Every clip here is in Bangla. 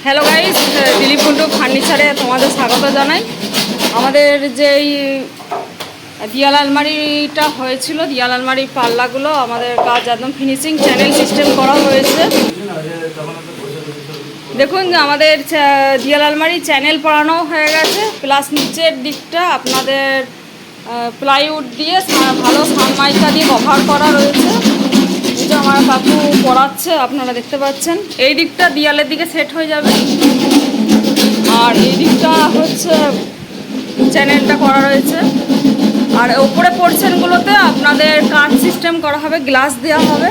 হ্যালো গাইস, দিলীপ কুন্ডু ফার্নিচারে তোমাদের স্বাগত জানাই। আমাদের যেই দিয়াল আলমারিটা হয়েছিল, দিয়াল আলমারির পাল্লাগুলো আমাদের কাজ একদম ফিনিশিং, চ্যানেল সিস্টেম করা হয়েছে। দেখুন আমাদের দিয়াল আলমারি চ্যানেল পড়ানো হয়ে গেছে, প্লাস নিচের দিকটা আপনাদের প্লাইউড দিয়ে ভালো সানমাইকা দিয়ে কভার করা রয়েছে। এটা আমার কাকু পড়াচ্ছে, আপনারা দেখতে পাচ্ছেন। এই দিকটা দিয়ালের দিকে সেট হয়ে যাবে, আর এই দিকটা হচ্ছে চ্যানেলটা করা রয়েছে। আর ওপরে পোর্শনগুলোতে আপনাদের কাঁচ সিস্টেম করা হবে, গ্লাস দেওয়া হবে।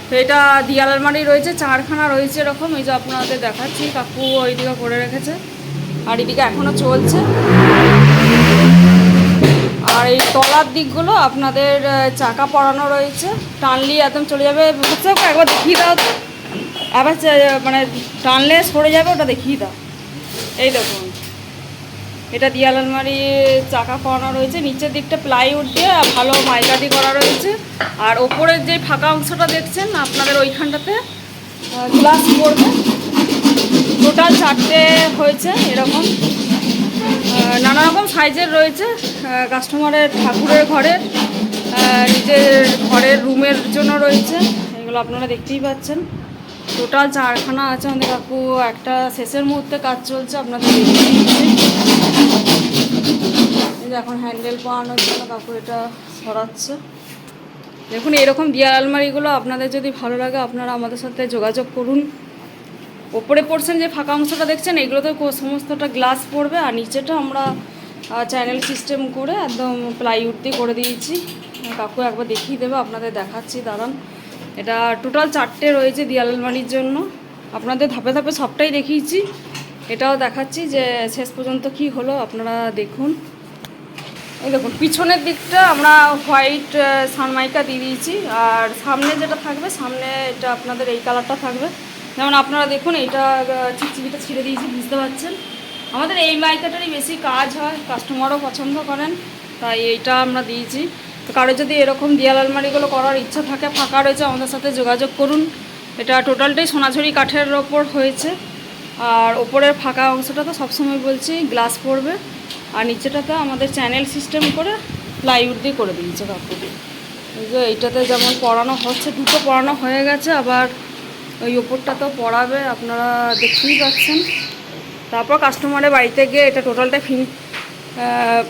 তো এটা দিয়াল আলমারি রয়েছে, চারখানা রয়েছে এরকম। এই যে আপনাদের দেখাচ্ছি, কাকু ওইদিকে করে রেখেছে, আর এইদিকে এখনও চলছে। আর এই তলার দিকগুলো আপনাদের চাকা পরানো রয়েছে, টানলি একদম চলে যাবে। বুঝতে একবার দেখিয়ে দাও তো, আবার মানে টানলে সরে যাবে, ওটা দেখিয়ে দাও। এই দেখুন, এটা দিয়াল আলমারি চাকা পরানো রয়েছে, নিচের দিকটা প্লাইউড দিয়ে ভালো মাইকাটি করা রয়েছে। আর ওপরের যে ফাঁকা অংশটা দেখছেন আপনাদের, ওইখানটাতে গ্লাস পড়বে। টোটাল 4টে হয়েছে এরকম, নানা রকম সাইজের রয়েছে। কাস্টমারের ঠাকুরের ঘরের, নিজের ঘরের রুমের জন্য রয়েছে। এগুলো আপনারা দেখতেই পাচ্ছেন। টোটাল 4খানা আছে আমাদের কাকু। একটা শেষের মুহূর্তে কাজ চলছে, আপনাদের দেখিয়ে দিচ্ছি। এখন হ্যান্ডেল পাওয়ানোর জন্য কাকু এটা সরাচ্ছে। দেখুন এরকম দিয়াল আলমারিগুলো আপনাদের যদি ভালো লাগে, আপনারা আমাদের সাথে যোগাযোগ করুন। ওপরে পোর্শন যে ফাঁকা অংশটা দেখছেন, এগুলোতে সমস্তটা গ্লাস পড়বে, আর নিচেটা আমরা চ্যানেল সিস্টেম করে একদম প্লাইউড দিয়ে করে দিয়েছি। কাকু একবার দেখিয়ে দেবে, আপনাদের দেখাচ্ছি, দাঁড়ান। এটা টোটাল 4টে রয়েছে দিয়াল আলমারির জন্য। আপনাদের ধাপে ধাপে সবটাই দেখিয়েছি, এটাও দেখাচ্ছি যে শেষ পর্যন্ত কি হলো, আপনারা দেখুন। এই দেখুন পিছনের দিকটা আমরা হোয়াইট সানমাইকা দিয়ে দিয়েছি, আর সামনে যেটা থাকবে, সামনে এটা আপনাদের এই কালারটা থাকবে। যেমন আপনারা দেখুন, এইটা চিকচিকিটা ছিঁড়ে দিয়েছি, বুঝতে পারছেন। আমাদের এই মাইকাটারই বেশি কাজ হয়, কাস্টমারও পছন্দ করেন, তাই এইটা আমরা দিয়েছি। তো কারো যদি এরকম দিয়াল আলমারিগুলো করার ইচ্ছা থাকে, ফাঁকা রয়েছে, আমাদের সাথে যোগাযোগ করুন। এটা টোটালটাই সোনাঝুরি কাঠের ওপর হয়েছে। আর ওপরের ফাঁকা অংশটা তো সবসময় বলছি গ্লাস পড়বে, আর নিচেটাতে আমাদের চ্যানেল সিস্টেম করে প্লাইউড দিয়ে করে দিয়েছে কাকু। এই যে এইটাতে যেমন পড়ানো হচ্ছে, দুটো পড়ানো হয়ে গেছে, আবার ওই ওপরটাতেও পড়াবে, আপনারা দেখতেই পাচ্ছেন। তারপর কাস্টমারের বাড়িতে গিয়ে এটা টোটালটা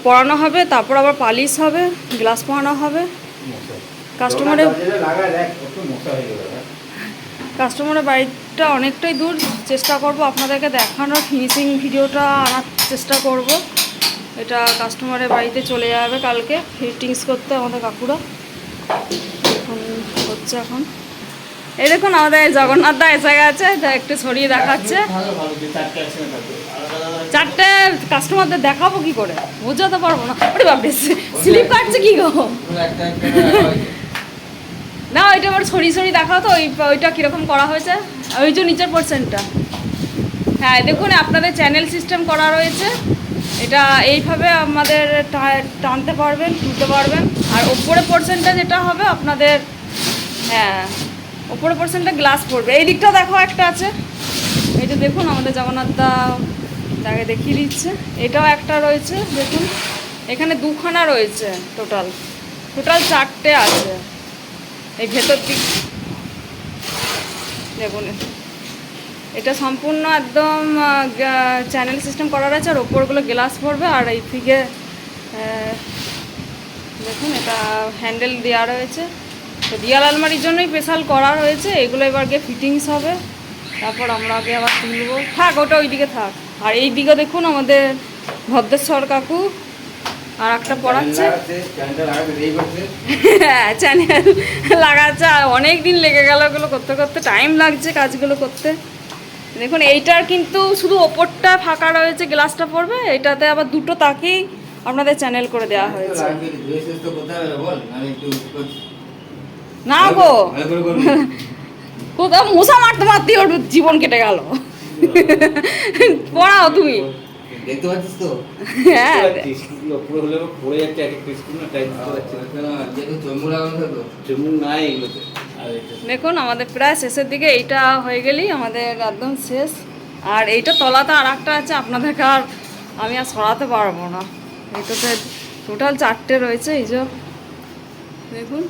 পড়ানো হবে, তারপর আবার পালিশ হবে, গ্লাস পড়ানো হবে। কাস্টমারের বাড়িটা অনেকটাই দূর, চেষ্টা করব আপনাদেরকে দেখানোর, ফিনিশিং ভিডিওটা আনার চেষ্টা করব। এটা কাস্টমারের বাড়িতে চলে যাবে কালকে ফিটিংস করতে আমাদের কাকুরা। এখন হচ্ছে, এখন এই দেখুন আমাদের জগন্নাথ দা এসে গেছে, একটু সরিয়ে দেখাচ্ছে। 4টে কাস্টমারদের দেখাবো কি করে, বোঝাতে পারবো না। ওরে বাপরে, স্লিপ কাটছে কি গো। না ওইটা আবার সরিয়ে সরিয়ে দেখাও তো, ওইটা কীরকম করা হয়েছে, ওই যে নিচের পোর্শনটা। হ্যাঁ দেখুন আপনাদের চ্যানেল সিস্টেম করা রয়েছে, এটা এইভাবে আমাদের টানতে পারবেন, তুলতে পারবেন। আর ওপরে পোর্শনটা যেটা হবে আপনাদের, হ্যাঁ ওপরে পোর্শনটা গ্লাস পড়বে। এই দিকটা দেখো একটা আছে, এই যে দেখুন আমাদের জগন্নাথদা তাকে দেখিয়ে দিচ্ছে। এটাও একটা রয়েছে, দেখুন এখানে 2খানা রয়েছে, টোটাল 4টে আছে। এই ভেতর দিক দেখুন, এটা সম্পূর্ণ একদম চ্যানেল সিস্টেম করা রয়েছে, আর ওপরগুলো গ্লাস পড়বে। আর এই দিকে দেখুন এটা হ্যান্ডেল দেওয়া রয়েছে। তো দিয়াল আলমারির জন্যই স্পেশাল করা রয়েছে। এগুলো এবার গিয়ে ফিটিংস হবে, তারপর আমরা আগে আবার তুলবো। থাক ওটা ওইদিকে থাক। আর এই দিকে দেখুন আমাদের ভদ্রেশ্বর কাকু আর একটা পড়াচ্ছে, হ্যাঁ চ্যানেল লাগাচ্ছে। আর অনেক দিন লেগে গেল এগুলো করতে করতে, টাইম লাগছে কাজগুলো করতে। দেখুন এইটার কিন্তু শুধু ওপরটা ফাঁকা রয়েছে, গ্লাসটা পড়বে, এটাতে আবার দুটো তাকেই আপনাদের চ্যানেল করে দেওয়া হয়েছে। না গো, কোথাও মশা মারতে মারতেই ওর জীবন কেটে গেল। পড়াও তুমি, দেখতে পাচ্ছিস তো? হ্যাঁ পুরো হলে পড়ে যাচ্ছে, এক একটা স্কুল না টাইম দিতে পারছে না, চমু লাগানো তো চমু নাই এগুলোতে। দেখুন আমাদের প্রায় শেষের দিকে, এইটা হয়ে গেলেই আমাদের একদম শেষ। আর এইটা তলাতে আর একটা আছে, আপনাদেরকে আর আমি আর সরাতে পারবো না। এইটাতে টোটাল 4টে রয়েছে, এই যে দেখুন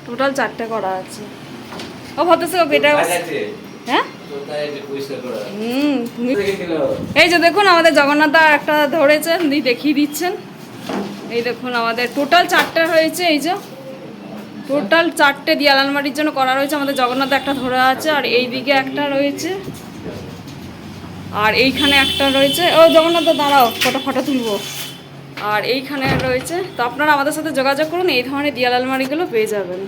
টোটাল 4টে করা আছে। ও ভদ্রসে এটা হ্যাঁ তুমি এই যে দেখুন আমাদের জগন্নাথ দা একটা ধরেছেন, দেখিয়ে দিচ্ছেন। এই দেখুন আমাদের টোটাল 4টে হয়েছে, এই যে টোটাল 4টে দেয়াল আলমারির জন্য করা রয়েছে। আমাদের জগন্নাথ একটা ধরে আছে, আর এই দিকে একটা রয়েছে, আর এইখানে একটা রয়েছে। ও জগন্নাথ দা দাঁড়াও, ফটো তুলবো। আর এইখানে রয়েছে। তো আপনারা আমাদের সাথে যোগাযোগ করুন, এই ধরনের দেয়াল আলমারিগুলো পেয়ে যাবেন।